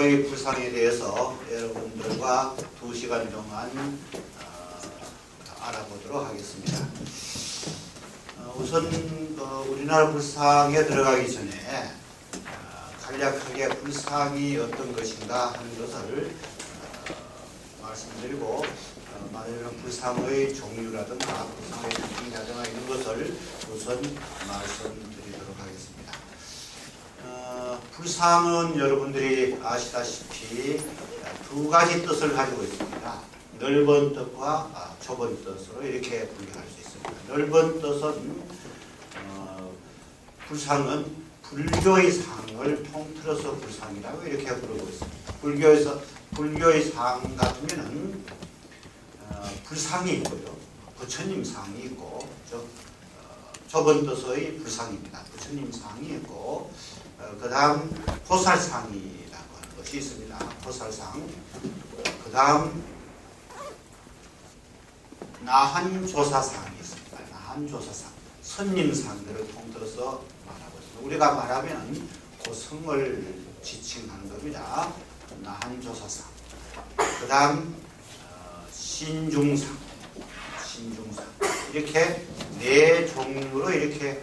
불상의 불상에 대해서 여러분들과 2시간 동안 알아보도록 하겠습니다. 우선 우리나라 불상에 들어가기 전에 간략하게 불상이 어떤 것인가 하는 것을 말씀드리고 말하자면 불상의 종류라든가 불상의 특징이라든가 이런 것을 우선 말씀드리도록 하겠습니다. 불상은 여러분들이 아시다시피 2가지 뜻을 가지고 있습니다. 넓은 뜻과 좁은 뜻으로 이렇게 분류할 수 있습니다. 넓은 뜻은 불상은 불교의 상을 통틀어서 불상이라고 이렇게 부르고 있습니다. 불교의 상 같으면은 불상이 있고요, 부처님 상이 있고, 좁은 뜻의 불상입니다. 부처님 상이 있고, 그 다음 보살상이라고 하는 것이 있습니다. 보살상. 그 다음 나한조사상이 있습니다. 나한조사상. 선림상들을 통틀어서 말하고 있습니다. 우리가 말하면 그 성을 지칭하는 겁니다. 나한조사상. 그 다음 신중상. 신중상. 이렇게 4종류로 이렇게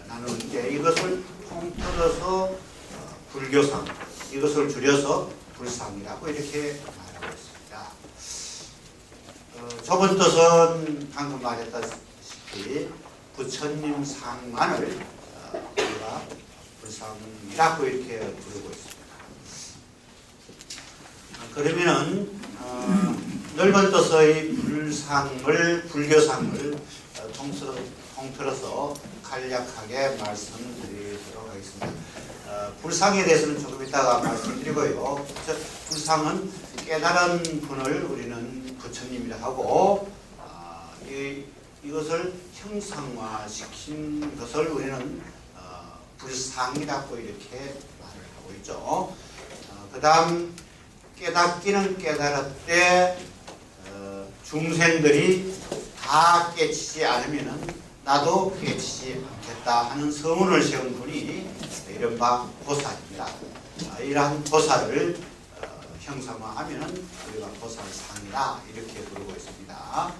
나누는데, 이것을 통틀어서 불교상, 이것을 줄여서 불상이라고 이렇게 말하고 있습니다. 좁은 뜻은 방금 말했다시피 부처님 상만을 우리가 불상이라고 이렇게 부르고 있습니다. 그러면은 넓은 뜻의 불교상을 통틀어서 간략하게 말씀드리도록 하겠습니다. 불상에 대해서는 조금 이따가 말씀드리고요. 불상은 깨달은 분을 우리는 부처님이라 하고, 이것을 형상화시킨 것을 우리는 불상이라고 이렇게 말을 하고 있죠. 그 다음 깨닫기는 깨달았되 중생들이 다 깨치지 않으면은 나도 깨치지 않겠다 하는 서문을 세운 분이 이른바 보살입니다. 이러한 보살을 형상화하면은 우리가 보살상이다 이렇게 부르고 있습니다.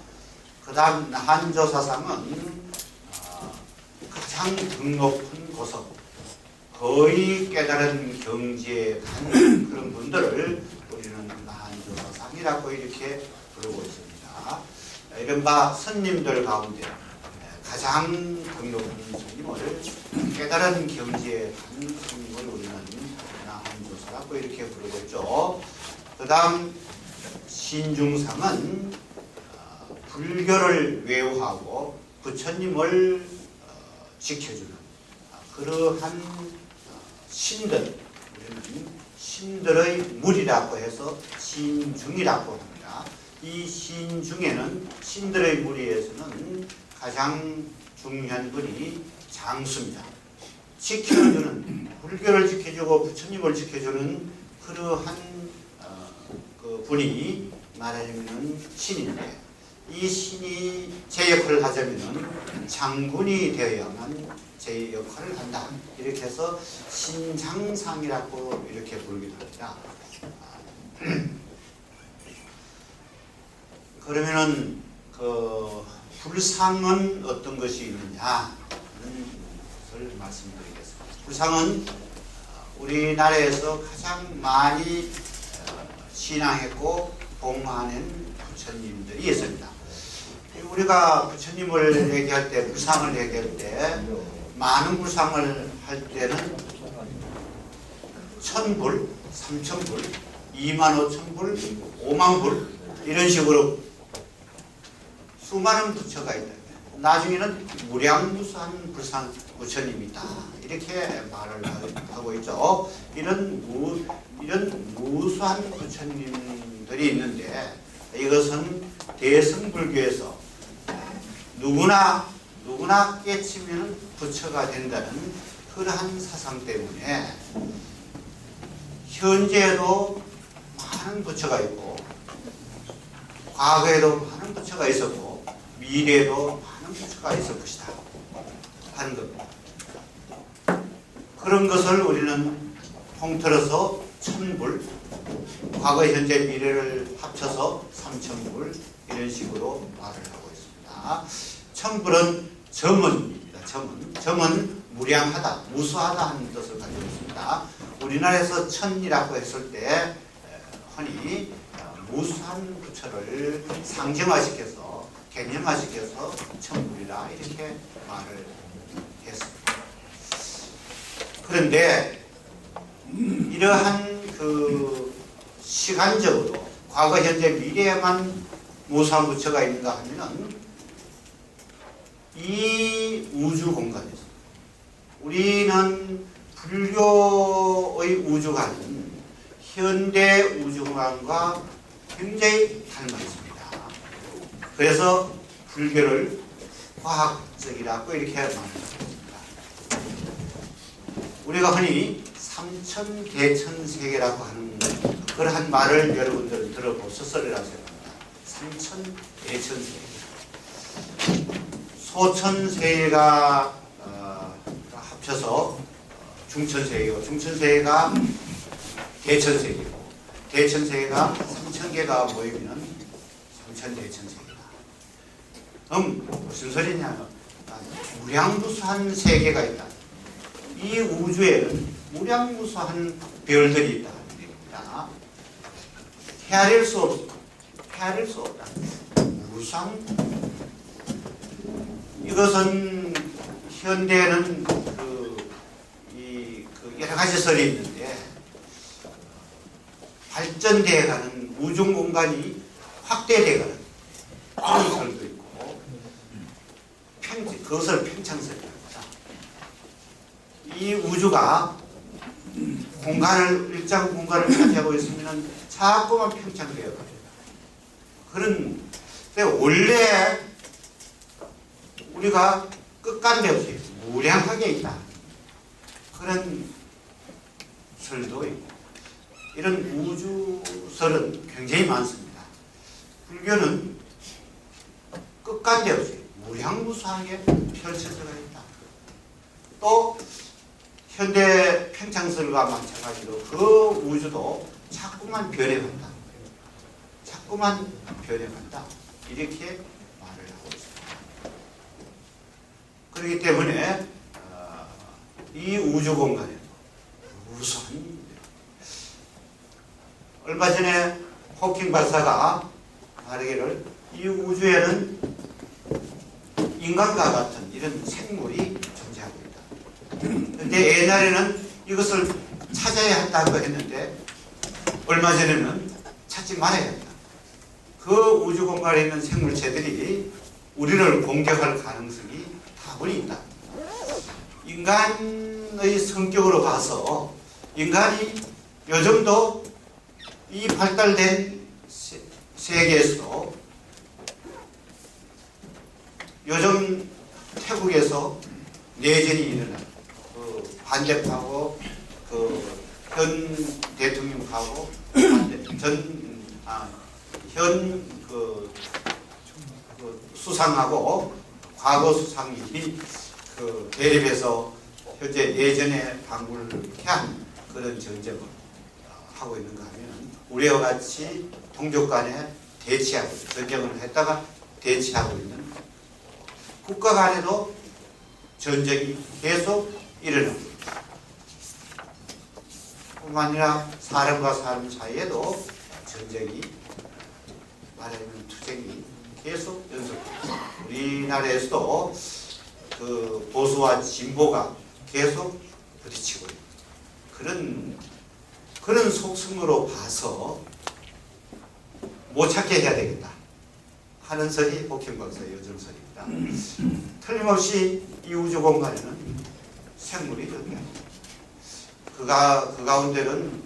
그 다음 나한조사상은 가장 등 높은 고속, 거의 깨달은 경지에 간 그런 분들을 우리는 나한조사상이라고 이렇게 부르고 있습니다. 이른바 스님들 가운데 가장 등 높은 스님을, 깨달은 경지에 간 스님을 우리는 나한조사라고 이렇게 부르고 있죠. 그 다음 신중상은 불교를 외우하고 부처님을 지켜주는 그러한 신들, 우리는 신들의 무리라고 해서 신중이라고 합니다. 이 신중에는, 신들의 무리에서는 가장 중요한 분이 장수입니다. 지켜주는, 불교를 지켜주고 부처님을 지켜주는 그러한 그 분이 말하자면 신인데, 이 신이 제 역할을 하자면 장군이 되어야만 제 역할을 한다. 이렇게 해서 신장상이라고 이렇게 부르기도 합니다. 그러면은 그 불상은 어떤 것이 있느냐 하는 것을 말씀드리겠습니다. 불상은 우리나라에서 가장 많이 신앙했고 봉하는 부처님들이 있습니다. 우리가 부처님을 얘기할 때, 불상을 얘기할 때, 많은 불상을 할 때는 1000불, 3000불, 25,000불, 50,000불 이런 식으로 수많은 부처가 있다. 나중에는 무량무수한 불상 부처님이다. 이렇게 말을 하고 있죠. 이런 무수한 부처님들이 있는데, 이것은 대승불교에서 누구나 깨치면 부처가 된다는 그러한 사상 때문에 현재에도 많은 부처가 있고, 과거에도 많은 부처가 있었고, 미래에도 많은 부처가 있을 것이다 하는 겁니다. 그런 것을 우리는 통틀어서 천불, 과거, 현재, 미래를 합쳐서 3천불 이런 식으로 말을 하고 있습니다. 천불은 점은입니다. 점은 무량하다, 무수하다 하는 뜻을 가지고 있습니다. 우리나라에서 천이라고 했을 때 흔히 무수한 부처를 상정화시켜서 개념화시켜서 천불이라 이렇게 말을 했습니다. 그런데 이러한 그 시간적으로 과거, 현재, 미래에만 무수한 부처가 있는가 하면은 이 우주 공간에서 우리는 불교의 우주관은 현대 우주관과 굉장히 닮아 있습니다. 그래서 불교를 과학적이라고 이렇게 말합니다. 우리가 흔히 삼천대천세계라고 하는 그러한 말을 여러분들은 들어보셨으리라 생각합니다. 삼천대천세계. 소천세계가 합쳐서 중천세계고, 중천세계가 대천세계고, 대천세계가 3천개가 모이면 삼천대천세계다. 그럼 무슨 소리냐면 무량무수한 세계가 있다. 이 우주에는 무량무수한 별들이 있다는 얘기입니다. 헤아릴 수 없다. 무수한. 이것은 현대에는 여러 가지 설이 있는데 발전되어가는 우주 공간이 확대되어가는 그런 설도 있고, 그것을 평창설이라고 합니다. 이 우주가 일정 공간을 차지하고 있으면 자꾸만 평창되어 가요. 그런데 원래 우리가 끝간데 없이 무량하게 있다. 그런 설도 있고, 이런 우주설은 굉장히 많습니다. 불교는 끝간데 없이 무량무수하게 펼쳐져 있다. 또 현대 평창설과 마찬가지로 그 우주도 자꾸만 변해간다. 자꾸만 변해간다. 이렇게 말을 하고 있습니다. 그렇기 때문에 이 우주 공간에 무수한, 얼마 전에 호킹 박사가 말하기를 이 우주에는 인간과 같은 이런 생물이 존재하고 있다. 그런데 옛날에는 이것을 찾아야 한다고 했는데 얼마 전에는 찾지 말아야 한다. 그 우주 공간에 있는 생물체들이 우리를 공격할 가능성이 다분히 있다. 인간의 성격으로 봐서 인간이 요즘도 이 발달된 세계에서 요즘 태국에서 내전이 일어나 반대파고 현 대통령하고 현 수상하고 과거 수상이 대립해서 현재 내전에 방불케한 그런 전쟁을 하고 있는가 하면 우리와 같이 동족 간에 대치하고 전쟁을 했다가 대치하고 있는 국가 간에도 전쟁이 계속 일어나고 있다. 뿐만 아니라 사람과 사람 사이에도 전쟁이, 말하자면 투쟁이 계속 연속됩니다. 우리나라에서도 그 보수와 진보가 계속 부딪히고 있는 그런 속성으로 봐서 못 찾게 해야 되겠다 하는 설이 호킹 박사의 요즘 설입니다. 틀림없이 이 우주 공간에는 생물이 존재합니다. 그 가운데는,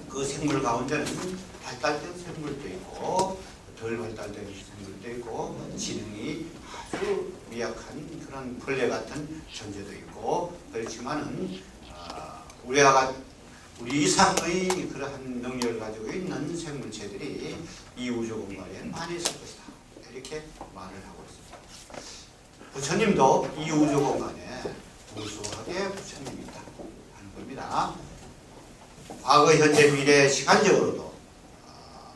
그 생물 가운데는 발달된 생물도 있고 덜 발달된 생물도 있고 지능이 아주 미약한 그런 벌레 같은 존재도 있고, 그렇지만은 우리 이상의 그러한 능력을 가지고 있는 생물체들이 이 우주 공간에 많이 있을 것이다. 이렇게 말을 하고 있습니다. 부처님도 이 우주 공간에 무수하게 부처님이 있다 하는 겁니다. 과거, 현재, 미래 시간적으로도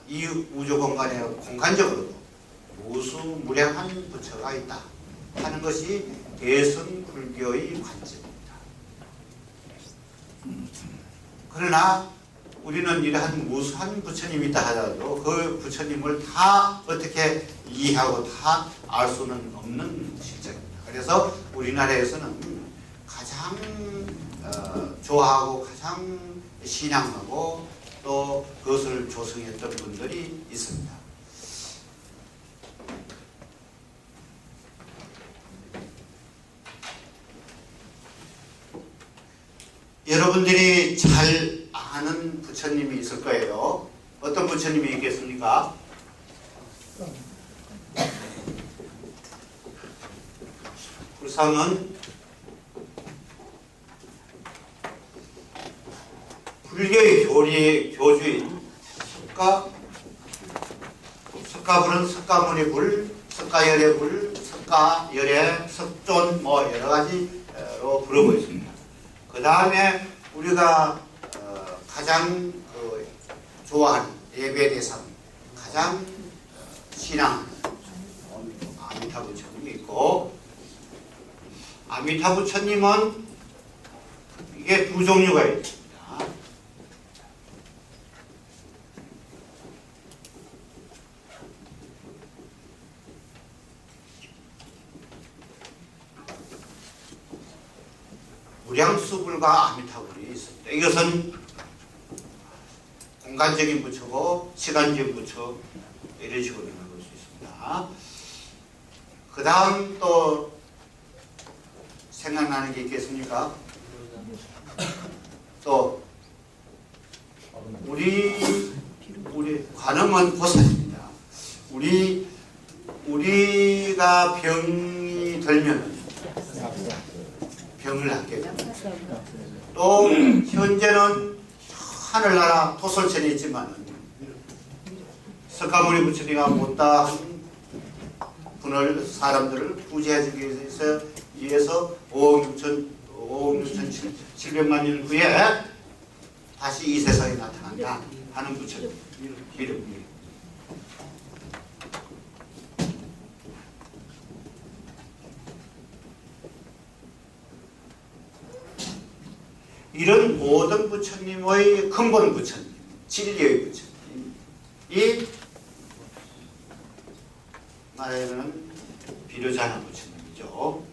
이 우주 공간에 공간적으로도 무수무량한 부처가 있다 하는 것이 대승 불교의 관점입니다. 그러나 우리는 이러한 무수한 부처님이 있다 하더라도 그 부처님을 다 어떻게 이해하고 다 알 수는 없는 실정입니다. 그래서 우리나라에서는 가장 좋아하고 가장 신앙하고 또 그것을 조성했던 분들이 있습니다. 여러분들이 잘 아는 부처님이 있을 거예요. 어떤 부처님이 있겠습니까? 불상은 불교의 교주인 석가불은 석가모니 불, 석가열의 불, 석가열의 석존 뭐 여러 가지로 부르고 있습니다. 그 다음에 우리가 가장 좋아하는 예배 대상, 가장 신앙하는 아미타 부처님이 있고, 아미타 부처님은 이게 두 종류가 있습니다. 무량수불과 아미타불이 있습니다. 이것은 공간적인 부처고 시간적인 부처 이런 식으로 나눌 수 있습니다. 그 다음 또 생각나는 게 있겠습니까? 또 우리 관음은 보살입니다. 우리가 병이 들면 병을 낫게 됩니다. 또 현재는 하늘나라 토솔천에 있지만 석가모니 부처님과 못다한 분을 사람들을 구제해주기 위해서 5억 6천 700만 년 후에 다시 이 세상에 나타난다 하는 부처님 이름입니다. 이런 모든 부처님의 근본 부처님, 진리의 부처님이 말하자면 비로자나 부처님이죠.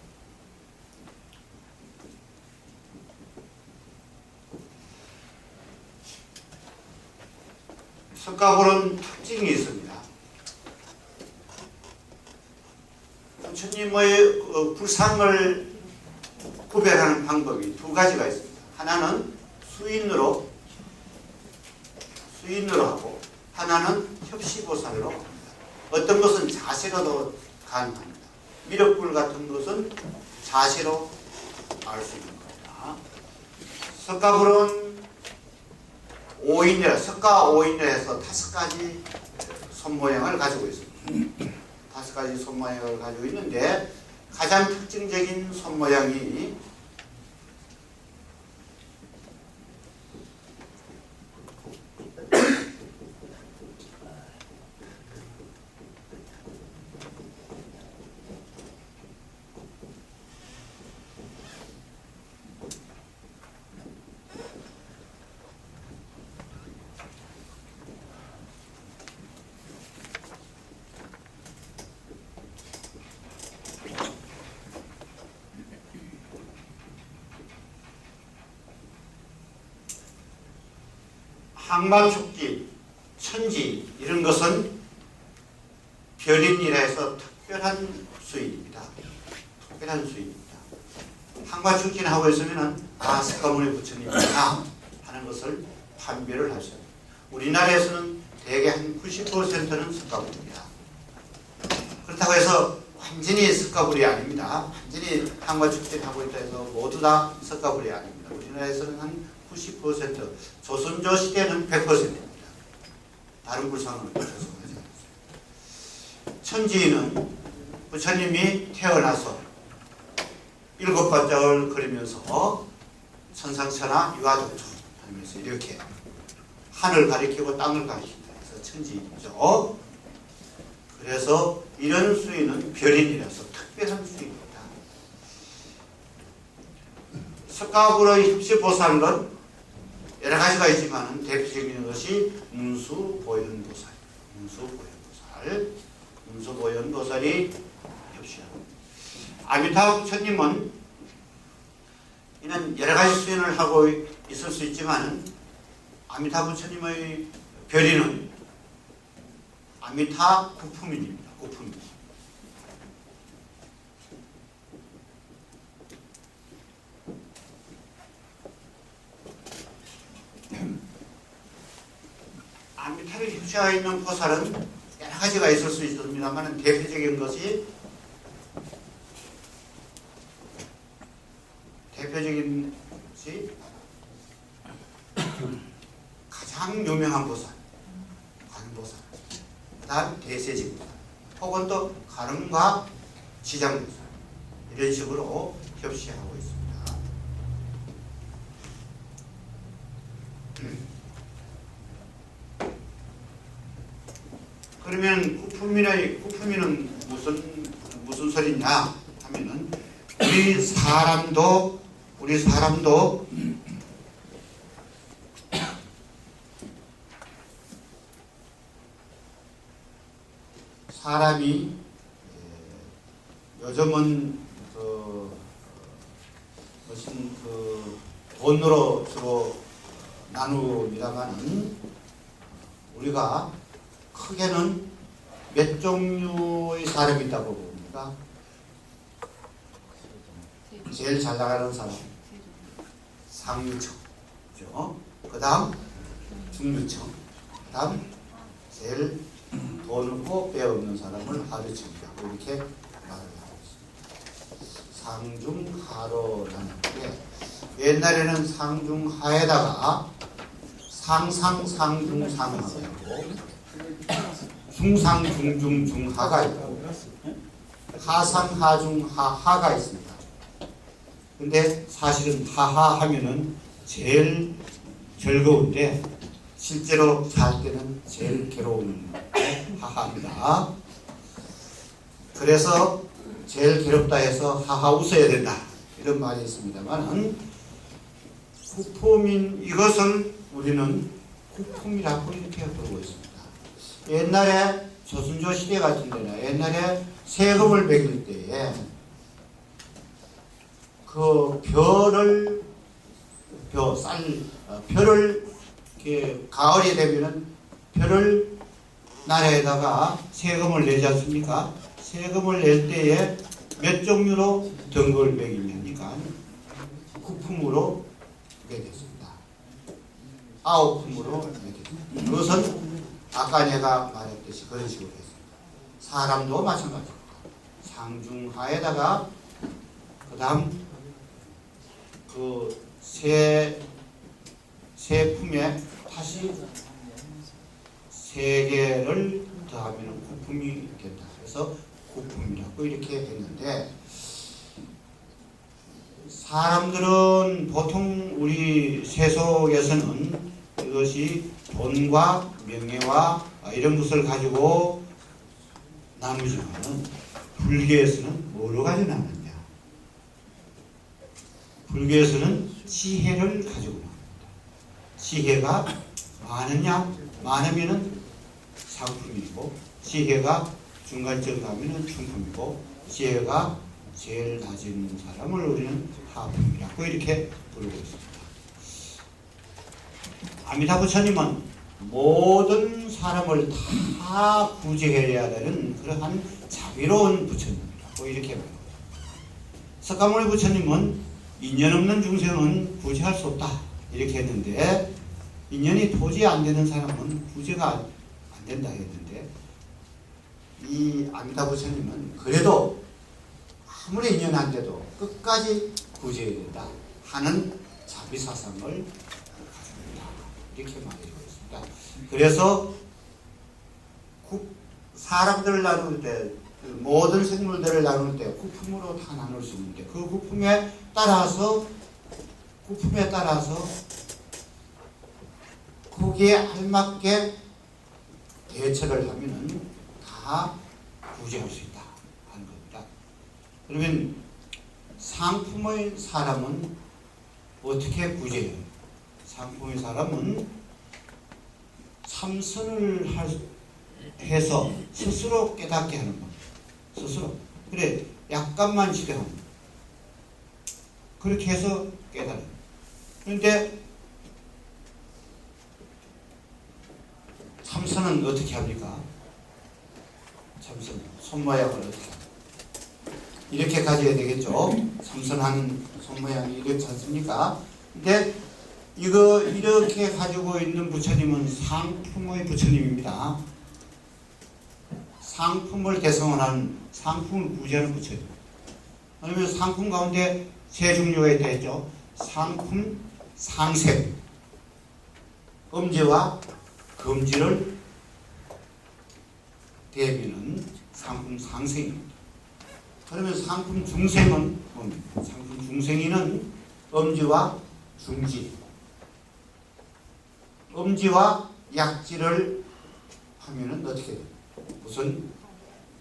석가불은 특징이 있습니다. 부처님의 불상을 구별하는 방법이 두 가지가 있습니다. 하나는 수인으로 하고 하나는 협시보살로 합니다. 어떤 것은 자세로도 가능합니다. 미륵불 같은 것은 자세로 알 수 있는 겁니다. 석가불은 석가 5인을 해서 5가지 손모양을 가지고 있습니다. 5가지 손모양을 가지고 있는데 가장 특징적인 손모양이 항마축지, 천지 이런 것은 별인이라 해서 특별한 수인입니다. 특별한 수인입니다. 항마축지는 하고 있으면 석가모니 부처님이다 하는 것을 판별을 할 수 있습니다. 우리나라에서는 대개 한 90%는 석가불입니다. 그렇다고 해서 완전히 석가불이 아닙니다. 완전히 항마축지를 하고 있다 해서 모두 다 석가불이 아닙니다. 우리나라에서는 한 90%, 조선조 시대는 100%입니다. 다른 불상은 조성하지 않습니다. 천지인은 부처님이 태어나서 7발짝을 걸으면서 천상천하 유아독존 하면서 이렇게 하늘 가리키고 땅을 가리킨다 해서 천지이죠. 그래서 이런 수위는 별인이라서 특별한 수위입니다. 석가불의 협시보살은 여러 가지가 있지만 대표적인 것이 문수보현보살, 문수보현보살이 협시합니다. 아미타불 부처님은 이는 여러 가지 수행을 하고 있을 수 있지만 아미타불 부처님의 별이는 아미타 구품인입니다. 구품. 아미타를 협시하고 있는 보살은 여러 가지가 있을 수 있습니다만 대표적인 것이 가장 유명한 보살, 관보살, 그 다음 대세지보살, 혹은 또 가름과 지장보살 이런 식으로 협시하고 있습니다. 그러면 구품이는 무슨 소리냐 하면은 우리 사람도 사람이 요즘은 무슨 돈으로 주로 나눕니다만은 우리가 크게는 몇 종류의 사람이 있다고 봅니까? 제일 잘 나가는 사람 상류층, 그죠? 그 다음 중류층, 그 다음 제일 돈을 꼭 빼앗는 사람을 하류층이라고 이렇게 말을 하고 있습니다. 상중하로라는 게 옛날에는 상중하에다가 상중상하가 있고 중상중중중하가 있고 하상하중하하가 있습니다. 근데 사실은 하하 하면은 제일 즐거운데 실제로 살 때는 제일 괴로운 하하입니다. 그래서 제일 괴롭다 해서 하하 웃어야 된다 이런 말이 있습니다만 구품인 이것을 우리는 구품이라고 이렇게 부르고 있습니다. 옛날에 조선조 시대 같은 데는 옛날에 세금을 매길 때에 그 별을 이렇게 가을이 되면은 별을 나라에다가 세금을 내지 않습니까? 세금을 낼 때에 몇 종류로 등급을 매기냐니까 구품으로 하게 됐습니다. 9품으로 하게 됐습니다. 그것은 아까 내가 말했듯이 그런 식으로 했습니다. 사람도 마찬가지입니다. 상중하에다가 그 다음 세 품에 다시 3개를 더하면 구품이 된다. 그래서 구품이라고 이렇게 했는데 사람들은 보통 우리 세속에서는 이것이 돈과 명예와 이런 것을 가지고 나누지만은 불교에서는 뭐로 가지고 나누냐? 불교에서는 지혜를 가지고 나눕니다. 지혜가 많으냐? 많으면은 상품이고 지혜가 중간쯤 가면은 중품이고 지혜가 제일 낮은 사람을 우리는 하품이라고 이렇게 부르고 있습니다. 아미타 부처님은 모든 사람을 다 구제해야 되는 그러한 자비로운 부처님이라고 이렇게 말합니다. 석가모니 부처님은 인연 없는 중생은 구제할 수 없다 이렇게 했는데 인연이 도저히 안 되는 사람은 구제가 안 된다 했는데 이 아미타 부처님은 그래도 아무리 인연 안 돼도 끝까지 구제해야 된다 하는 자비사상을 가지고 있다 이렇게 말해주고 있습니다. 그래서 사람들을 나눌 때 모든 생물들을 나눌 때 구품으로 다 나눌 수 있는데 그 구품에 따라서 거기에 알맞게 대처를 하면은 다 구제할 수 있다 하는 겁니다. 그러면 상품의 사람은 어떻게 구제해요? 상품의 사람은 참선을 해서 스스로 깨닫게 하는 겁니다. 스스로. 그래, 약간만 지도하면 그렇게 해서 깨달아요. 그런데 참선은 어떻게 합니까? 참선, 손모양을 어떻게 합니까? 이렇게 가져야 되겠죠. 참선하는 손모양이 이렇지 않습니까? 근데 이거 이렇게 가지고 있는 부처님은 상품의 부처님입니다. 상품을 대성하는, 상품을 구제하는 부처님. 그러면 상품 가운데 세 종류가 있다 했죠. 상품, 상생. 엄지와 검지를 대비는 상품 상생입니다. 그러면 상품 중생은 뭡니까? 상품 중생이는 엄지와 중지. 엄지와 약지를 하면은 어떻게 돼요? 우선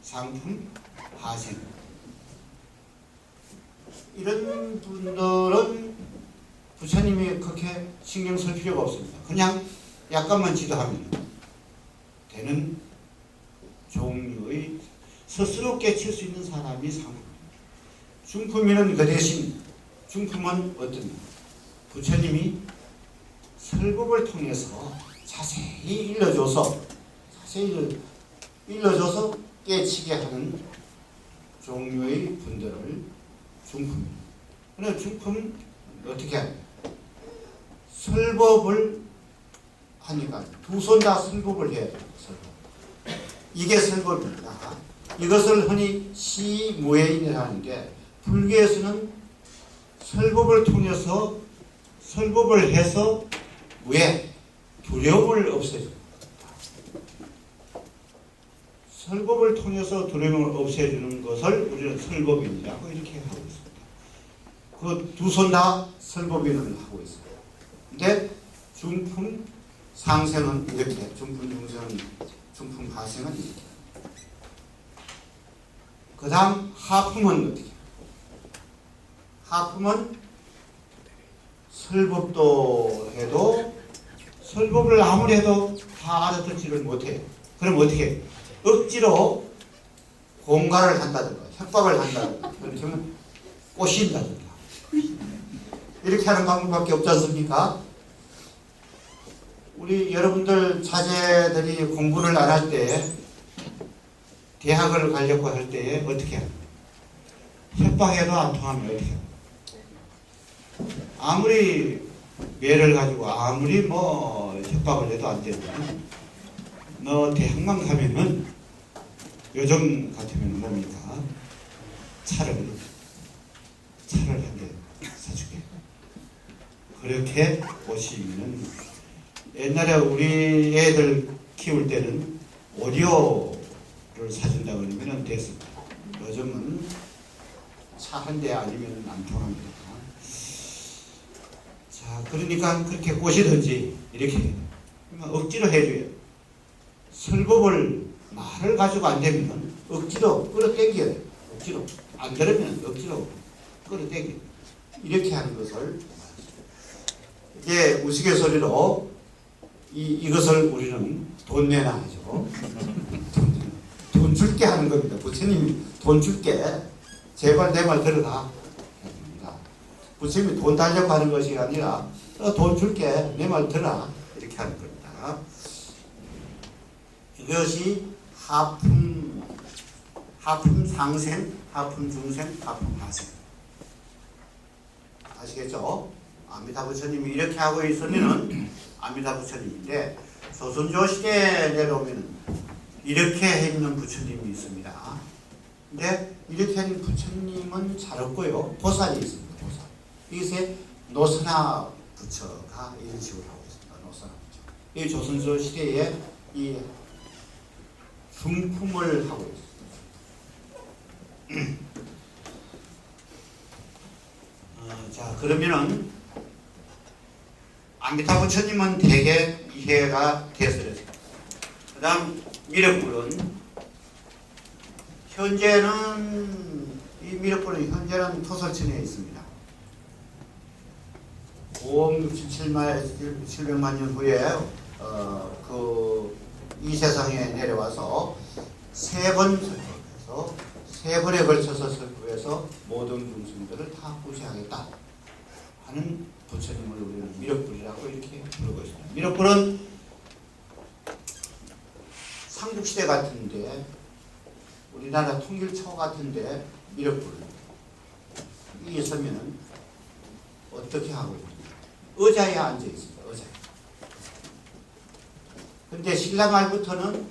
상품 하생. 이런 분들은 부처님이 그렇게 신경 쓸 필요가 없습니다. 그냥 약간만 지도하면 되는 종류의 스스로 깨칠 수 있는 사람이 상품. 중품이는 그 대신 중품은 어떤 부처님이 설법을 통해서 자세히 일러줘서 깨치게 하는 종류의 분들을 중품입니다. 그래서 중품은 어떻게 하냐? 설법을 하니까 두 손 다 설법을 해야 돼요. 설법. 이게 설법입니다. 이것을 흔히 시무예인이라는데 불교에서는 설법을 통해서 설법을 해서 무예, 두려움을 없애줍니다. 설법을 통해서 두려움을 없애주는 것을 우리는 설법인이라고 이렇게 하고 있습니다. 그 두 손 다 설법인을 하고 있습니다. 근데 중품 상생은 이렇게, 중품 중생은, 중품 하생은 이렇게. 그 다음 하품은 어떻게? 하품은 설법도 해도 설법을 아무리 해도 다 알아듣지를 못해요. 그럼 어떻게 해요? 억지로 공갈을 한다든가 협박을 한다든가 그렇다면 꼬신다든가 이렇게 하는 방법밖에 없지 않습니까? 우리 여러분들 자제들이 공부를 안 할 때 대학을 가려고 할 때 어떻게 해요? 협박해도 안 통하면 어떻게 해요? 아무리 매를 가지고 아무리 협박을 해도 안 되면 너 대학만 가면은 요즘 같으면 뭡니까? 차를 한 대 사주게. 그렇게 보시면은 옛날에 우리 애들 키울 때는 오디오를 사준다 그러면은 됐습니다. 요즘은 차 한 대 아니면 안 통합니다. 자, 그러니까 그렇게 꼬시든지 이렇게 억지로 해줘요. 설법을 말을 가지고 안 되면 억지로 끌어당겨야 돼요. 억지로. 안 들으면 억지로 끌어당겨요. 이렇게 하는 것을 이게 우스갯소리로 이것을 우리는 돈 내나 하죠. 돈 줄게 하는 겁니다. 부처님이 돈 줄게. 제발 내 말 들어라. 부처님이 돈 달라고 하는 것이 아니라 돈 줄게. 내 말 들어라. 이렇게 하는 겁니다. 이것이 하품 상생, 하품 중생, 하품 하생. 아시겠죠? 아미타 부처님이 이렇게 하고 있으면은 아미타 부처님인데 조선조 시대에 내려오면 이렇게 있는 부처님이 있습니다. 근데 이렇게 하는 부처님은 잘 없고요. 도살이 있습니다. 도살. 이것에 노선화 부처가 이런 식으로 하고 있습니다. 노선화 부처. 이 조선조 시대에 이 중품을 하고 있습니다. 자, 그러면은 아미타 부처님은 대개 이해가 되었어요. 그 다음 미륵불은 현재는 이 미륵불은 현재는 토설천에 있습니다. 5억 700만 년 후에 이 세상에 내려와서 세 번에 걸쳐서 설법해서 모든 중생들을 다 구제하겠다 하는 부처님을 우리는 미륵불이라고 이렇게 부르고 있습니다. 미륵불은 삼국시대 같은데, 우리나라 통일초 같은데 미륵불이 있으면 어떻게 하고 있습니까? 의자에 앉아 있습니다. 의자에. 근데 신라 말부터는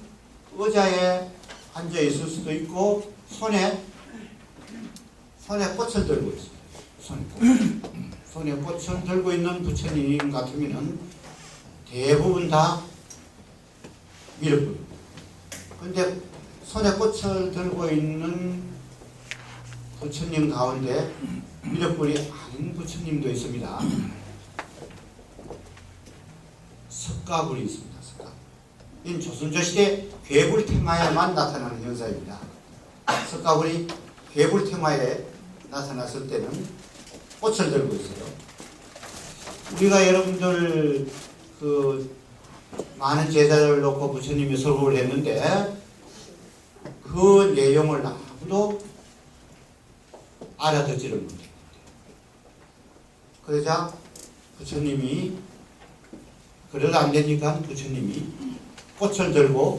의자에 앉아 있을 수도 있고 손에 꽃을 들고 있습니다. 손에 꽃을 들고 있는 부처님 같으면은 대부분 다 미륵불입니다. 근데 손에 꽃을 들고 있는 부처님 가운데 미륵불이 아닌 부처님도 있습니다. 석가불이 있습니다. 석가불. 이는 조선조시대 괴불 테마에만 나타나는 현상입니다. 석가불이 괴불 테마에 나타났을 때는 꽃을 들고 있어요. 우리가 여러분들 많은 제자를 놓고 부처님이 설법을 했는데 그 내용을 아무도 알아듣지를 못해요. 그러자 부처님이 그래도 안 되니까 부처님이 꽃을 들고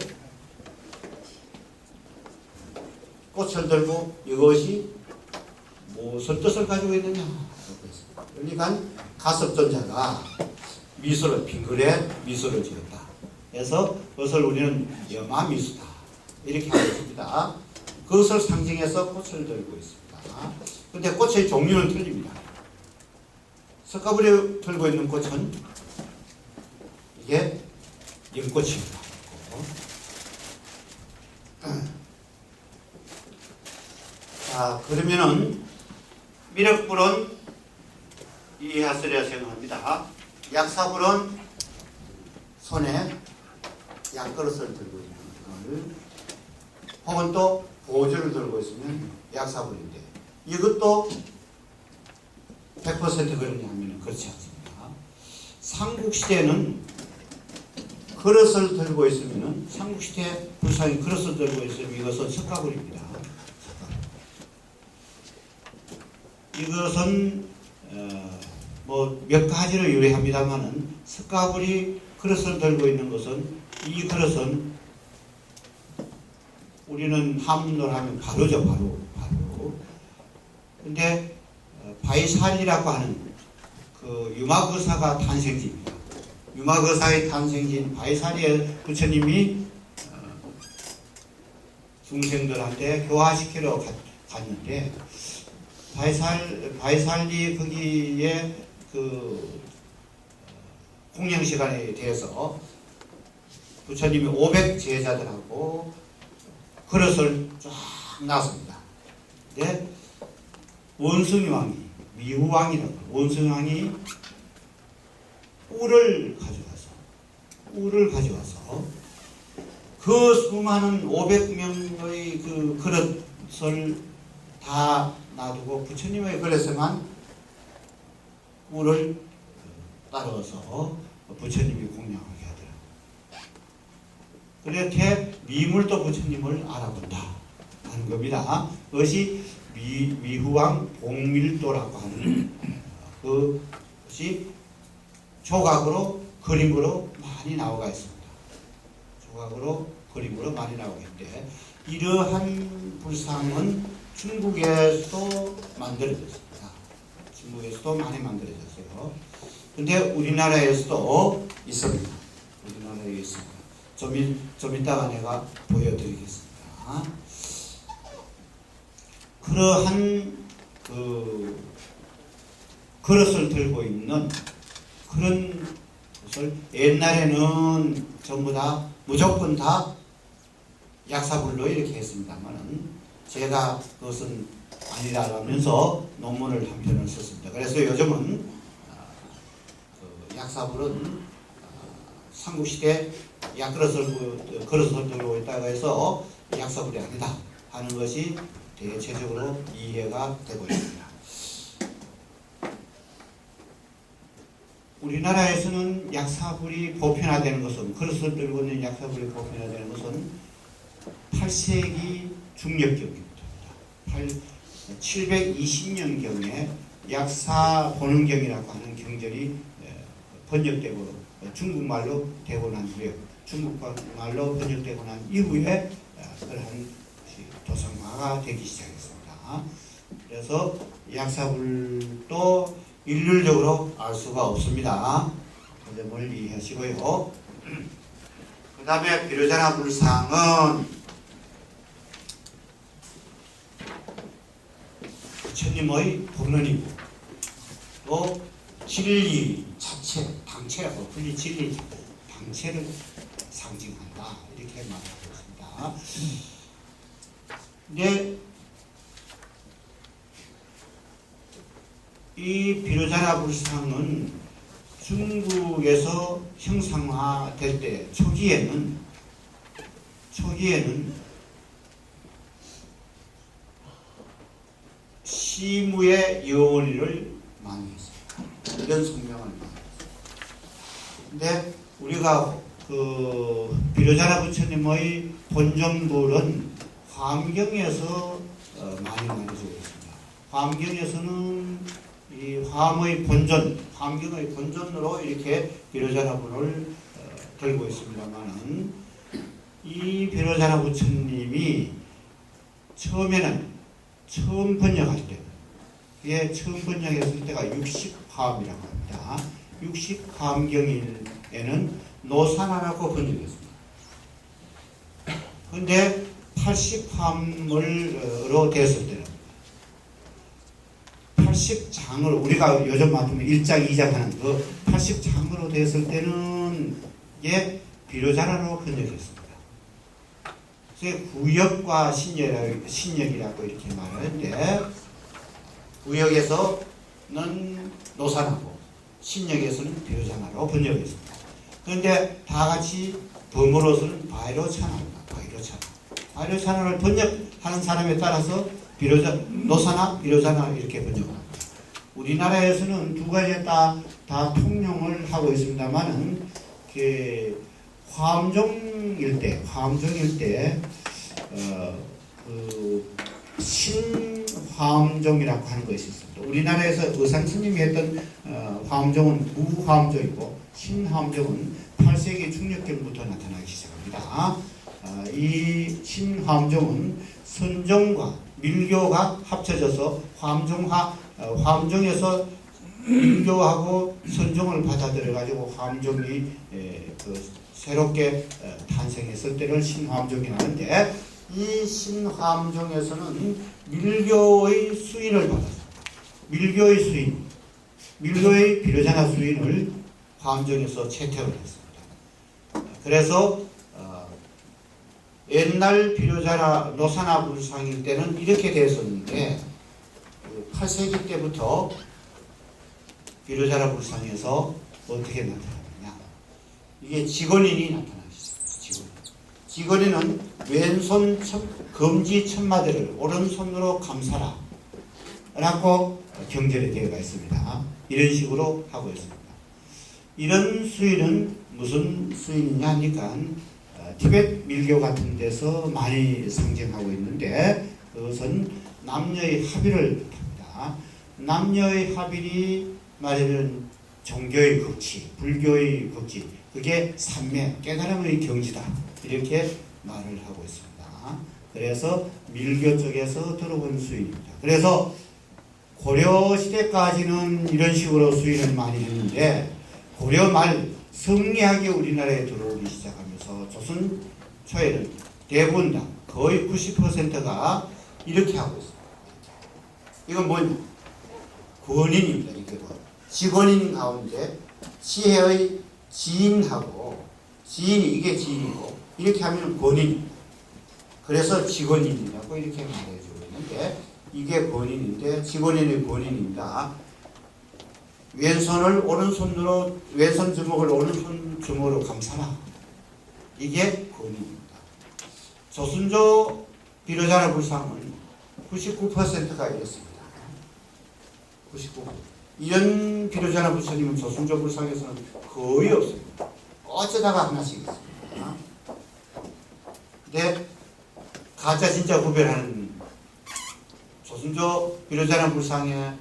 이것이 무슨 뜻을 가지고 있느냐. 그러니까 가섭존자가 미소를 빙그레 미소를 지었다. 그래서 그것을 우리는 여마미수다 이렇게 하고 있습니다. 그것을 상징해서 꽃을 들고 있습니다. 그런데 꽃의 종류는 틀립니다. 석가불이 들고 있는 꽃은 이게 연꽃입니다. 자, 그러면은 미륵불은 이해하시리라 생각합니다. 약사불은 손에 약그릇을 들고 있는 걸, 혹은 또 보조를 들고 있으면 약사불인데, 이것도 100% 그러냐 하면 그렇지 않습니다. 삼국시대는 그릇을 들고 있으면, 삼국시대 불상이 그릇을 들고 있으면 이것은 석가불입니다. 이것은 뭐 몇 가지를 유래합니다만은 석가불이 그릇을 들고 있는 것은, 이 그릇은 우리는 한문으로 하면 바로죠. 바로. 근데 바이살리라고 하는 그 유마거사가 탄생지입니다. 유마거사의 탄생지인 바이살리의 부처님이 중생들한테 교화시키러 갔는데, 바이살리 거기에 그 공양 시간에 대해서 부처님이 500 제자들하고 그릇을 쫙 놨습니다. 근데 원숭이 왕이, 미후 왕이라고, 원숭이 왕이 꿀을 가져와서 그 수많은 500명의 그 그릇을 다 놔두고 부처님의 그릇에만 꿀을 따라서 부처님이 공양하게 하더라고요. 그렇게 미물도 부처님을 알아본다 하는 겁니다. 그것이 미후왕 봉밀도라고 하는 그것이 조각으로 그림으로 많이 나오고 있습니다. 조각으로 그림으로 많이 나오고 있는데, 이러한 불상은 중국에서도 만들어졌습니다. 중국에서도 많이 만들어졌어요. 근데 우리나라에서도 있습니다. 우리나라에 있습니다. 좀 이따가 내가 보여드리겠습니다. 그러한 그 그릇을 들고 있는 그런 것을 옛날에는 전부 다 무조건 다 약사불로 이렇게 했습니다만은, 제가 그것은 아니라면서 논문을 한 편을 썼습니다. 그래서 요즘은 그 약사불은 삼국시대 약그릇을 걸어서 들고 있다고 해서 약사불이 아니다 하는 것이 대체적으로 이해가 되고 있습니다. 우리나라에서는 약사불이 보편화되는 것은, 그릇을 들고 있는 약사불이 보편화되는 것은 8세기 중엽경입니다. 720년경에 약사 보는경이라고 하는 경전이 번역되고 중국말로 되고 난 후에, 중국말로 번역되고 난 이후에 그러한 도상화가 되기 시작했습니다. 그래서 약사불도 일률적으로 알 수가 없습니다. 그 점을 이해하시고요. 그 다음에 비로자나 불상은 부처님의 본원이고 또 진리 자체, 당체라고 불리 진리 당체를 상징한다 이렇게 말하고 있습니다. 근데 이 비로자나 불상은 중국에서 형상화될 때 초기에는 시무의 여원리를 많이 했습니다. 이런 성명을 많이 했습니다. 근데 우리가 그 비로자나 부처님의 본전불은 화엄경에서 많이 만들어지고 있습니다. 화엄경에서는 이 화엄의 본전, 화엄경의 본전으로 이렇게 비로자나 불을 들고 있습니다만은 이 비로자나 부처님이 처음 번역할 때, 이게 처음 번역했을 때가 60화엄이라고 합니다. 60화엄경에는 노산화라고 번역했습니다. 그런데 80화엄으로 됐을 때는 80장으로, 우리가 요즘 말하면 1장, 2장 하는 그 80장으로 됐을 때는 이게 비로자나로 번역했습니다. 그래서 구역과 신역이라고 이렇게 말하는데, 구역에서는 노산하고 신역에서는 비로자나로 번역했습니다. 그런데 다 같이 덤으로서는 바이로차나입니다. 바이로차나를 번역하는 사람에 따라서 노사나 비로자나 이렇게 번역합니다. 우리나라에서는 두 가지에 다 통용을 하고 있습니다만은 화엄종일 때 신화엄종이라고 하는 것이 있습니다. 우리나라에서 의상스님이 했던 화엄종은 무화엄종이고 신화엄종은 8세기 중엽경부터 나타나기 시작합니다. 이 신화엄종은 선종과 밀교가 합쳐져서 화엄종에서 밀교하고 선종을 받아들여 가지고 화엄종이 새롭게 탄생했을 때를 신화엄종이 하는데, 이 신화엄종에서는 밀교의 수인을 받았습니다. 밀교의 비로자나 수인을 화엄종에서 채택을 했습니다. 그래서 옛날 비로자나 노사나 불상일 때는 이렇게 되었었는데, 8세기 때부터 비로자나 불상에서 어떻게 나타나느냐, 이게 직원인이 나타나기 시작합니다. 직원인은 왼손 검지 천마디를 오른손으로 감사라 라고 경전에 되어가 있습니다. 이런 식으로 하고 있습니다. 이런 수인은 무슨 수인이냐 하니까 티베트 밀교 같은 데서 많이 상징하고 있는데, 그것은 남녀의 합의를 합니다. 남녀의 합의이 말하면 종교의 극치, 불교의 극치, 그게 삼매, 깨달음의 경지다 이렇게 말을 하고 있습니다. 그래서 밀교 쪽에서 들어온 수인입니다. 그래서 고려시대까지는 이런 식으로 수인을 많이 했는데, 고려 말 성리학이 우리나라에 들어오기 시작하면서 조선 초에는 대부분 다 거의 90%가 이렇게 하고 있습니다. 이건 뭐냐? 권인입니다. 이게 직원인 가운데 지혜의 지인하고, 지인이 이게 지인이고 이렇게 하면 권인입니다. 그래서 직원인이라고 이렇게 말해주고 있는데, 이게 권인인데 직원인의 권인입니다. 왼손을 오른손으로 왼손 주먹을 오른손 주먹으로 감싸라. 이게 권위입니다. 조순조 비로자나 불상은 99%가 이렇습니다. 99%. 이런 비로자나 부처님은 조순조 불상에서는 거의 없습니다. 어쩌다가 하나씩 있습니다. 근데 가짜 진짜 구별하는 조순조 비로자나 불상에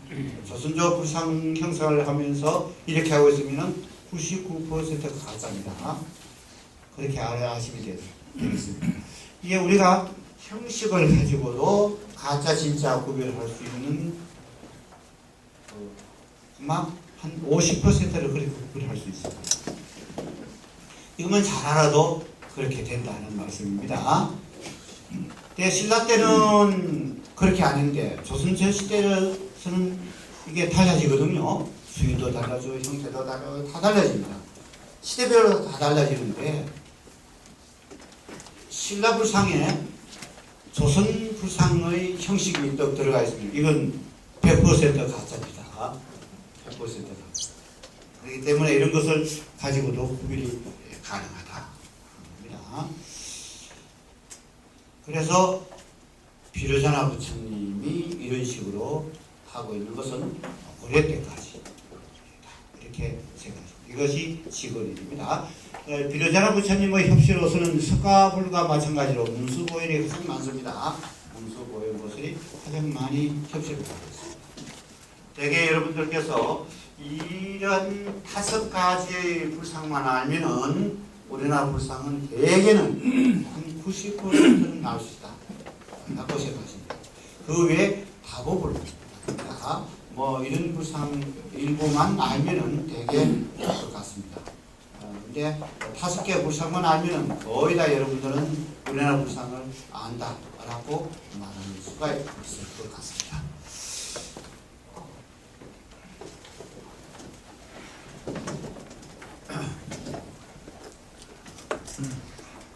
조순조 불상 형상을 하면서 이렇게 하고 있으면 99%가 가짜입니다. 그렇게 아시면 되겠습니다. 이게 우리가 형식을 가지고도 가짜 진짜 구별할 수 있는 아마 한 50%를 그렇게 구별할 수 있습니다. 이것만 잘 알아도 그렇게 된다는 말씀입니다. 신라 때는 그렇게 아닌데 조선조 시대에서는 이게 달라지거든요. 수위도 달라져, 형태도 달라져, 다 달라집니다. 시대별로 다 달라지는데 신라 불상에 조선 불상의 형식이 또 들어가 있습니다. 이건 100% 가짜입니다. 100% 가짜. 그렇기 때문에 이런 것을 가지고도 구별이 가능하다. 그래서 비로자나 부처님이 이런 식으로 하고 있는 것은 고려 때까지 이렇게 생각합니다. 이것이 지거리입니다. 비로자나 부처님의 협시로서는 석가불과 마찬가지로 문수보혈이 가장 많습니다. 문수보혈 모습이 가장 많이 협시를 하고 있습니다. 대개 여러분들께서 이런 5가지의 불상만 알면은 우리나라 불상은 대개는 한 90%는 나올 수 있다. 라고 생각하십니다. 그 외에 다법을 뭐 이런 불상 일부만 알면은 되게 될 것 같습니다. 근데 5개 불상만 알면은 거의 다 여러분들은 우리나라 불상을 안다라고 말할 수가 있을 것 같습니다.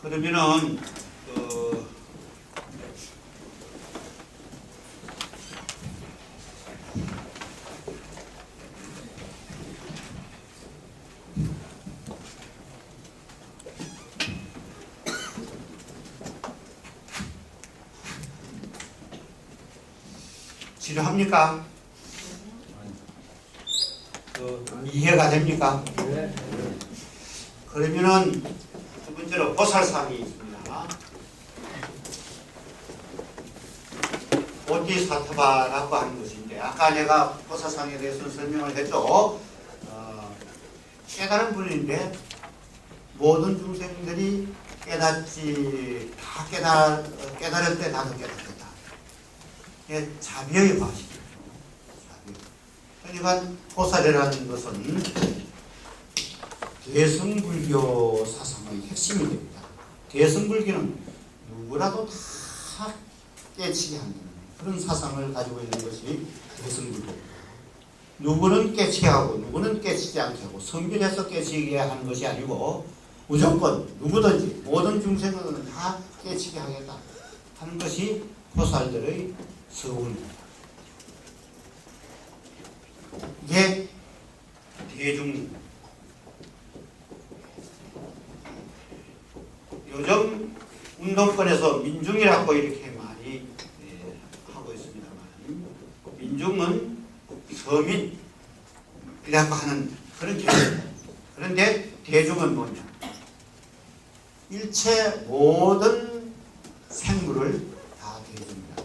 그러면은 치료합니까? 이해가 됩니까? 그러면은 두 번째로 보살상이 있습니다. 보티사타바라고 하는 것인데 아까 내가 보살상에 대해서 설명을 했죠. 깨달은 분인데 모든 중생들이 깨닫지 다 깨달을 때 나도 깨닫겠다. 자비의 과실이죠. 그러니까 보살이라는 것은 대승불교 사상의 핵심이 됩니다. 대승불교는 누구라도 다 깨치게 하는 그런 사상을 가지고 있는 것이 대승불교입니다. 누구는 깨치게 하고 누구는 깨치지 않게 하고 성질해서 깨치게 하는 것이 아니고 무조건 누구든지 모든 중생은 다 깨치게 하겠다 하는 것이 보살들의 서울입니다. 이게 대중 요즘 운동권에서 민중이라고 이렇게 많이 하고 있습니다만 민중은 서민이라고 하는 그런 개념입니다. 그런데 대중은 뭐냐? 일체 모든 생물을 다 대중이다.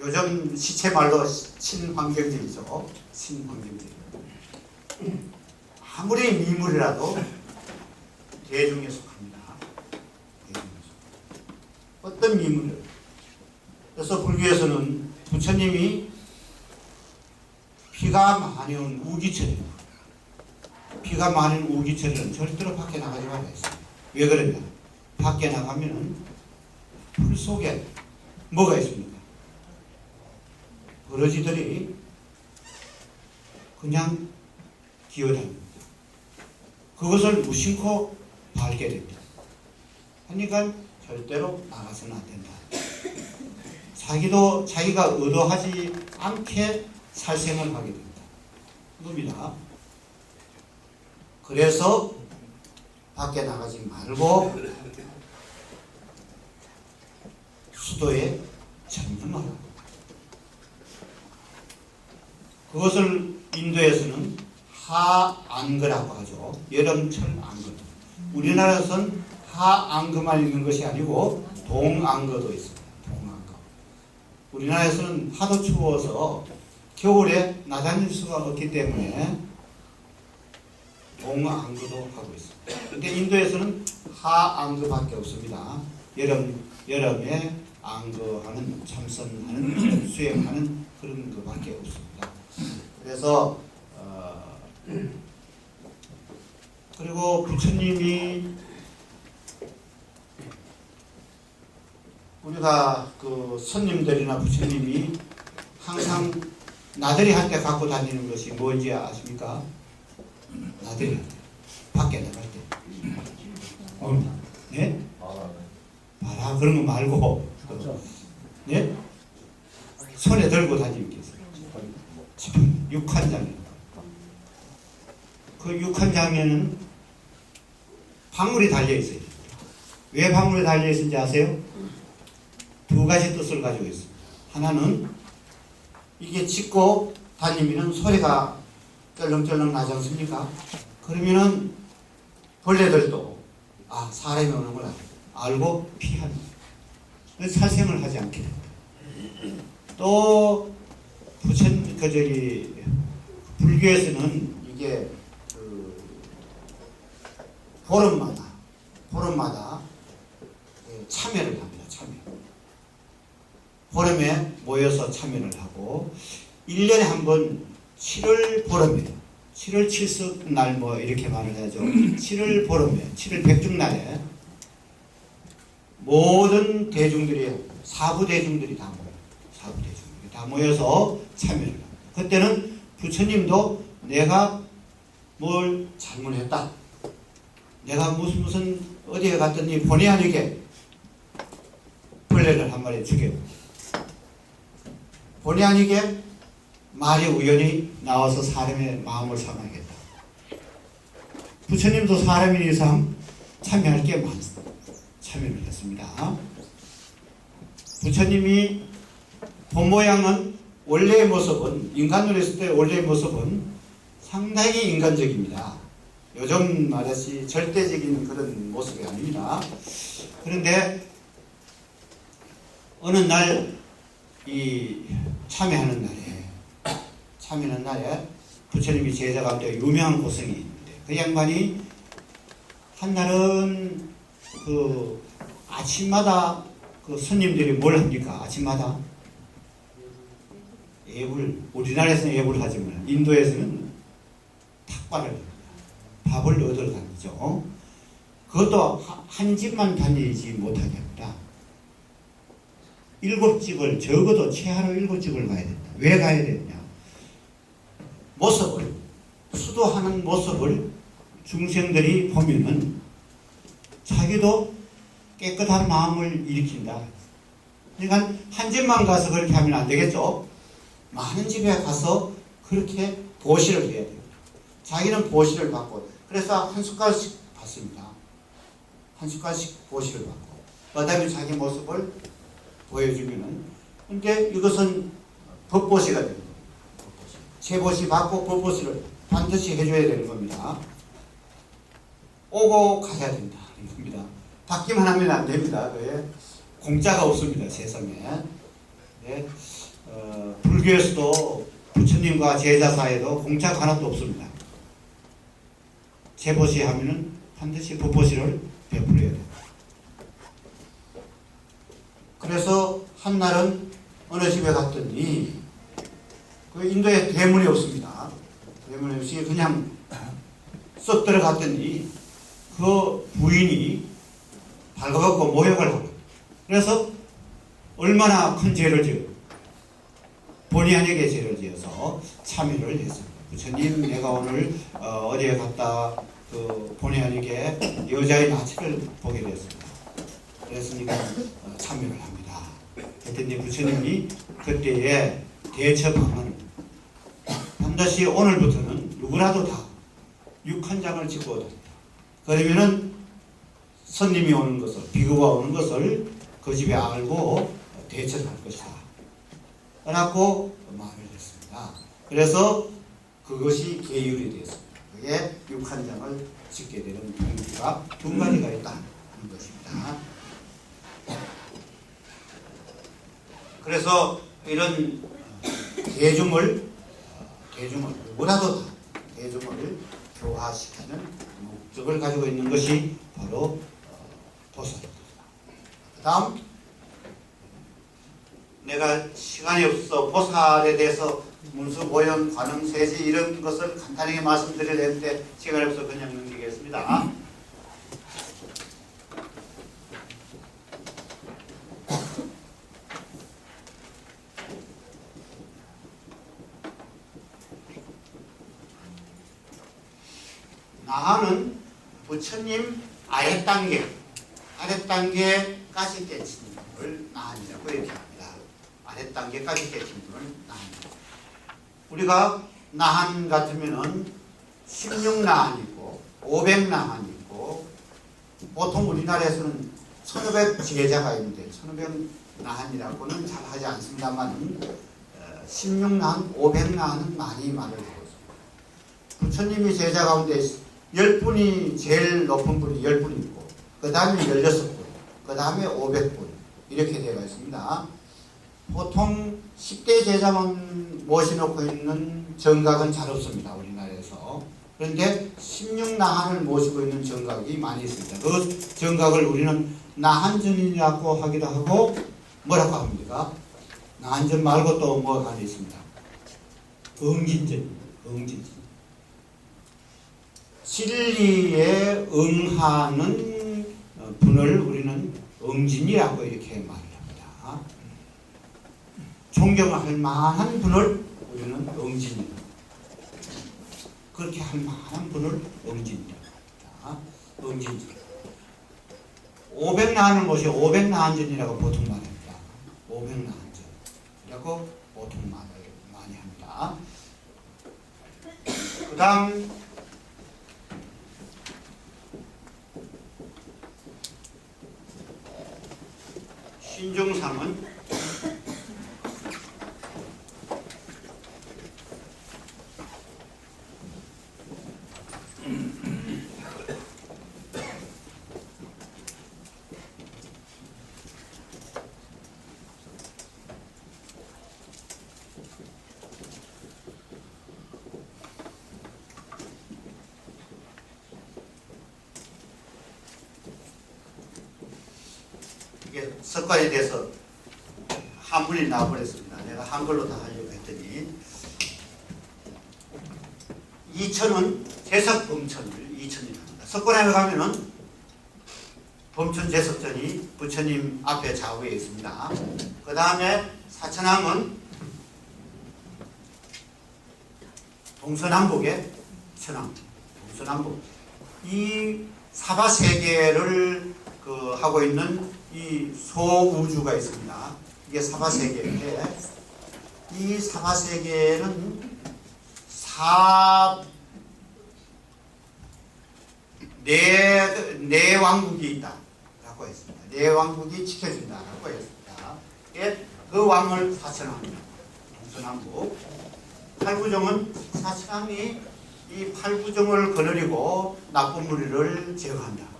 요즘 시체 말로 친환경주의죠. 친환경주의. 아무리 미물이라도 대중에 속합니다. 대중에 속합니다. 어떤 미물을. 그래서 불교에서는 부처님이 피가 많이 온 우기철이에요. 피가 많이 온 우기철은 절대로 밖에 나가지 말아야 했어요. 왜 그러냐? 밖에 나가면은 풀 속에 뭐가 있습니까? 버러지들이 그냥 기어다닙니다. 그것을 무심코 밟게 됩니다. 그러니까 절대로 나가서는 안 된다. 자기가 의도하지 않게 살생을 하게 됩니다. 그래서 밖에 나가지 말고 수도에 전념하라. 그것을 인도에서는 하안거라고 하죠. 여름철 안거. 우리나라에서는 하안거만 있는 것이 아니고 동안거도 있습니다. 동안거. 우리나라에서는 하도 추워서 겨울에 나다닐 수가 없기 때문에 동안거도 하고 있습니다. 근데 인도에서는 하안거밖에 없습니다. 여름에 안거하는, 참선하는, 수행하는 그런 것밖에 없습니다. 그래서 그리고 부처님이 우리가 그 손님들이나 부처님이 항상 나들이 할 때 갖고 다니는 것이 뭔지 아십니까? 나들이 할 때, 밖에 나갈 때. 네? 봐라 그런 거 말고, 네? 손에 들고 다니는 게 있어요. 육한장에. 그 육한장에는 방울이 달려 있어요. 왜 방울이 달려 있는지 아세요? 두 가지 뜻을 가지고 있어요. 하나는 이게 짚고 다니면 소리가 쩔렁쩔렁 나지 않습니까? 그러면은 벌레들도 사람이 오는 걸 알고 피합니다. 살생을 하지 않게 됩니다. 또 불교에서는 이게 보름마다 참여를 합니다. 보름에 모여서 참여를 하고 1년에 한 번 7월 보름에 7월 7석 날 뭐 이렇게 말을 하죠. 7월 보름에 7월 백중날에 모든 대중들이 사부 대중들이 다 모여서 참여를 합니다. 그때는 부처님도 내가 뭘 잘못했다. 내가 무슨 어디에 갔더니 본의 아니게 벌레를 한 마리 죽여. 본의 아니게 말이 우연히 나와서 사람의 마음을 상하겠다. 부처님도 사람인 이상 참여할 게 많습니다. 참여를 했습니다. 부처님이 본 모양은 원래의 모습은 인간으로 했을 때 원래의 모습은 상당히 인간적입니다. 요즘 말하시 절대적인 그런 모습이 아닙니다. 그런데 어느 날 이 참여하는 날에 부처님이 제자 가운데 유명한 고僧이 있는데 그 양반이 한날은 그 아침마다 그 손님들이 뭘 합니까? 아침마다 우리나라에서는 예불 하지만 인도에서는 탁발을 밥을 얻으러 다니죠. 그것도 한 집만 다니지 못하게 합니다. 7집을 적어도 최하로 7집을 가야 된다. 왜 가야 되느냐? 수도하는 모습을 중생들이 보면은 자기도 깨끗한 마음을 일으킨다. 그러니까 한 집만 가서 그렇게 하면 안 되겠죠. 많은 집에 가서 그렇게 보시를 해야 됩니다. 자기는 보시를 받고, 그래서 한 숟갈씩 받습니다. 한 숟갈씩 보시를 받고, 그 다음에 자기 모습을 보여주면은, 근데 이것은 법보시가 됩니다. 제보시 받고 법보시를 반드시 해줘야 되는 겁니다. 오고 가야 된다. 이겁니다. 받기만 하면 안 됩니다. 왜? 공짜가 없습니다. 세상에. 네. 불교에서도 부처님과 제자 사이에도 공짜가 하나도 없습니다. 제보시 하면은 반드시 법보시를 베풀어야 됩니다. 그래서 한날은 어느 집에 갔더니 그 인도에 대문이 없습니다. 대문이 없이 그냥 쏙 들어갔더니 그 부인이 발가벗고 모욕을 하고, 그래서 얼마나 큰 죄를 지어 본의 아니게 죄를 지어서 참여를 했습니다. 부처님, 내가 오늘 어디에 갔다 그 본의 아니게 여자의 나치를 보게 됐습니다. 그랬으니까 참여를 합니다. 했더니 부처님이 그때의 대처 방안은 반드시 오늘부터는 누구라도 다 6한장을 찍고 오다. 그러면은 손님이 오는 것을, 비구가 오는 것을 그 집에 알고 대처를 할 것이다. 라고 말을 했습니다. 그래서 그것이 계율이 되었습니다. 그게 6한장을 찍게 되는 이유가 두 가지가 있다 하는 것입니다. 그래서 이런 대중을 누구라도 다 대중을 교화시키는 목적을 가지고 있는 것이 바로 보살입니다. 그 다음 내가 시간이 없어 보살에 대해서 문수, 모형, 관음, 세지 이런 것을 간단하게 말씀드리려 했는데 시간이 없어 그냥 넘기겠습니다. 나하는 부처님 아랫단계까지 깨친 분을 나한이라고 이렇게 합니다. 아랫단계까지 깨친 분을 나한이라고. 우리가 나한 같으면은 16나한 있고 500나한 있고 보통 우리나라에서는 1500 제자가 있는데 1500나한이라고는 잘 하지 않습니다만 16나한, 500나한은 많이 말을 하고 있습니다. 부처님이 제자 가운데 10분이 제일 높은 분이 10분 있고 그 다음에 16분, 그 다음에 500분 이렇게 되어 있습니다. 보통 10대 제자만 모셔놓고 있는 정각은 잘 없습니다. 우리나라에서. 그런데 16나한을 모시고 있는 정각이 많이 있습니다. 그 정각을 우리는 나한전이라고 하기도 하고 뭐라고 합니까? 나한전 말고 또 뭐가 하나 있습니다. 응진전입니다. 응진전. 진리에 응하는 분을 우리는 응진이라고 이렇게 말합니다. 존경할 만한 분을 우리는 응진이라고. 그렇게 할 만한 분을 응진이라고 합니다. 응진전. 500나한을 모시 500나한전이라고 보통 말합니다. 500나한전이라고 보통 말을 많이 합니다. 그 다음 신중상은 이게 석관에 대해서 한문이 나와버렸습니다. 내가 한글로 다 하려고 했더니 이천은 제석범천을 이천이라고 합니다. 석관에 가면은 범천 제석전이 부처님 앞에 좌우에 있습니다. 그 다음에 사천함은 동서남북의 천왕, 동서남북 이 사바세계를 하고 있는 이 소우주가 있습니다. 이게 사바세계인데 이 사바세계는 네 왕국이 있다라고 했습니다. 네 왕국이 지켜준다라고 했습니다. 그 왕을 사천왕이라고 동서남북. 팔부종은 사천왕이 이 팔부종을 거느리고 나쁜 무리를 제거한다.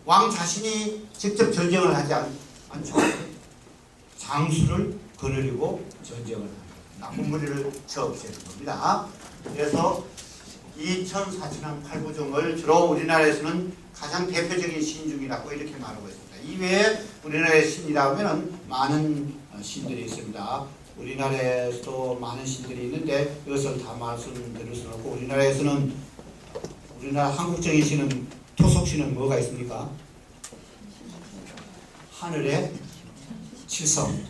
왕 자신이 직접 전쟁을 하지 않죠. 장수를 거느리고 전쟁을 합니다. 나쁜 무리를 쳐 없애는 겁니다. 그래서 이천, 사천왕, 팔부종을 주로 우리나라에서는 가장 대표적인 신 중이라고 이렇게 말하고 있습니다. 이외에 우리나라의 신이라고 하면 많은 신들이 있습니다. 우리나라에서도 많은 신들이 있는데 이것을 다 말씀드릴 수는 없고 우리나라에서는 우리나라 한국적인 신은 토속신은 뭐가 있습니까? 하늘의 칠성,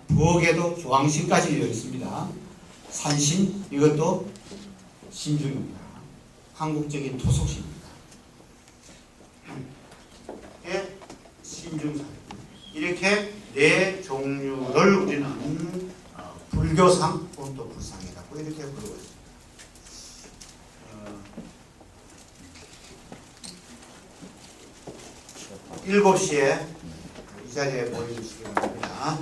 부엌에도 조왕신까지 되어 있습니다. 산신 이것도 신중입니다. 한국적인 토속신입니다. 신중사 이렇게 네 종류를 우리는 불교상 또는 또 불상이라고 이렇게 부르고 있습니다. 7시에 이 자리에 모여주시기 바랍니다.